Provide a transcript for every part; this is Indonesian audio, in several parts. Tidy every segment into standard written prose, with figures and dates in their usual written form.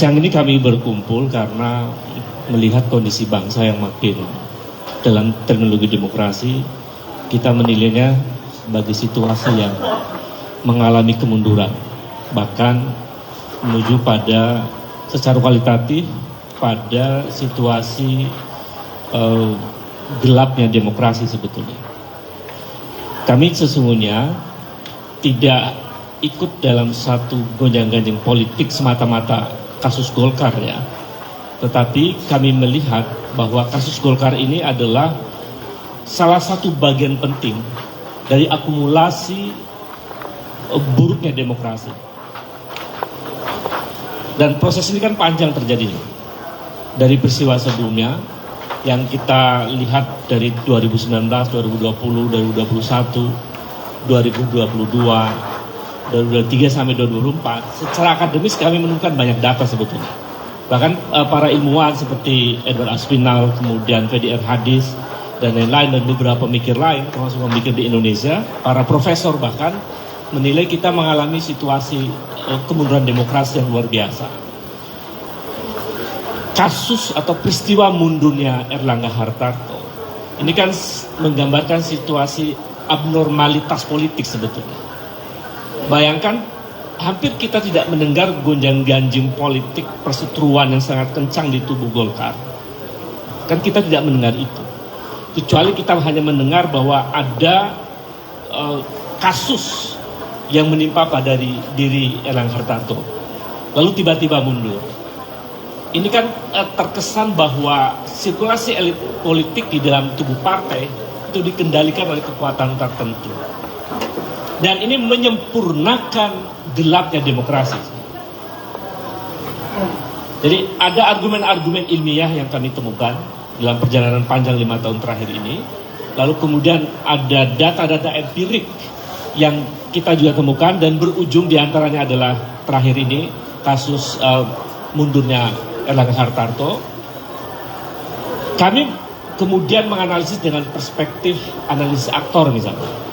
Siang ini kami berkumpul karena melihat kondisi bangsa yang makin dalam terminologi demokrasi, kita menilainya sebagai situasi yang mengalami kemunduran, bahkan menuju pada secara kualitatif pada situasi gelapnya demokrasi sebetulnya. Kami sesungguhnya tidak ikut dalam satu gonjang-ganjing politik semata-mata kasus Golkar ya, tetapi kami melihat bahwa kasus Golkar ini adalah salah satu bagian penting dari akumulasi buruknya demokrasi. Dan proses ini kan panjang terjadi dari peristiwa sebelumnya yang kita lihat dari 2019, 2020, 2021, 2022, 2023 sampai 2024, secara akademis kami menemukan banyak data sebetulnya. Bahkan para ilmuwan seperti Edward Aspinall, kemudian Fedi R. Hadis, dan lain-lain, dan beberapa pemikir lain, termasuk pemikir di Indonesia, para profesor bahkan, menilai kita mengalami situasi kemunduran demokrasi yang luar biasa. Kasus atau peristiwa mundurnya Erlangga Hartarto, ini kan menggambarkan situasi abnormalitas politik sebetulnya. Bayangkan, hampir kita tidak mendengar gonjang-ganjing politik perseteruan yang sangat kencang di tubuh Golkar. Kan kita tidak mendengar itu. Kecuali kita hanya mendengar bahwa ada kasus yang menimpa pada diri Erlangga Hartarto. Lalu tiba-tiba mundur. Ini kan terkesan bahwa sirkulasi elit politik di dalam tubuh partai itu dikendalikan oleh kekuatan tertentu. Dan ini menyempurnakan gelapnya demokrasi. Jadi ada argumen-argumen ilmiah yang kami temukan dalam perjalanan panjang 5 tahun terakhir ini. Lalu kemudian ada data-data empirik yang kita juga temukan dan berujung diantaranya adalah terakhir ini kasus mundurnya Erlangga Hartarto. Kami kemudian menganalisis dengan perspektif analisis aktor misalnya.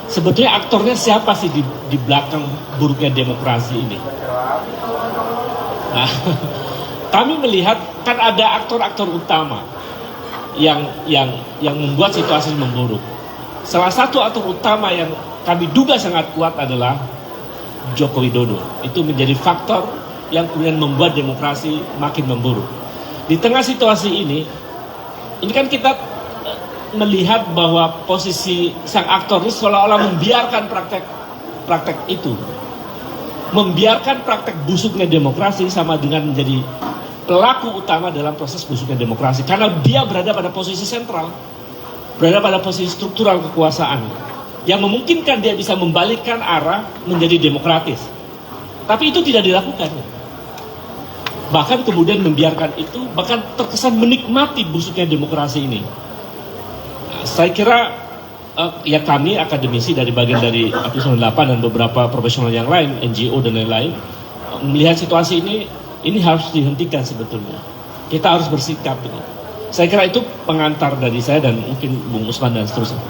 Sebetulnya aktornya siapa sih di belakang buruknya demokrasi ini? Nah, kami melihat kan ada aktor-aktor utama yang membuat situasi memburuk. Salah satu aktor utama yang kami duga sangat kuat adalah Joko Widodo. Itu menjadi faktor yang kemudian membuat demokrasi makin memburuk. Di tengah situasi ini kan kita melihat bahwa posisi sang aktor ini seolah-olah membiarkan praktek itu. Membiarkan praktek busuknya demokrasi sama dengan menjadi pelaku utama dalam proses busuknya demokrasi. Karena dia berada pada posisi sentral, berada pada posisi struktural kekuasaan, yang memungkinkan dia bisa membalikkan arah menjadi demokratis. Tapi itu tidak dilakukan. Bahkan kemudian membiarkan itu, bahkan terkesan menikmati busuknya demokrasi ini. Saya kira ya kami akademisi dari bagian dari Aktif 98 dan beberapa profesional yang lain, NGO dan lain-lain, melihat situasi ini harus dihentikan sebetulnya. Kita harus bersikap. Saya kira itu pengantar dari saya dan mungkin Bung Usman dan seterusnya.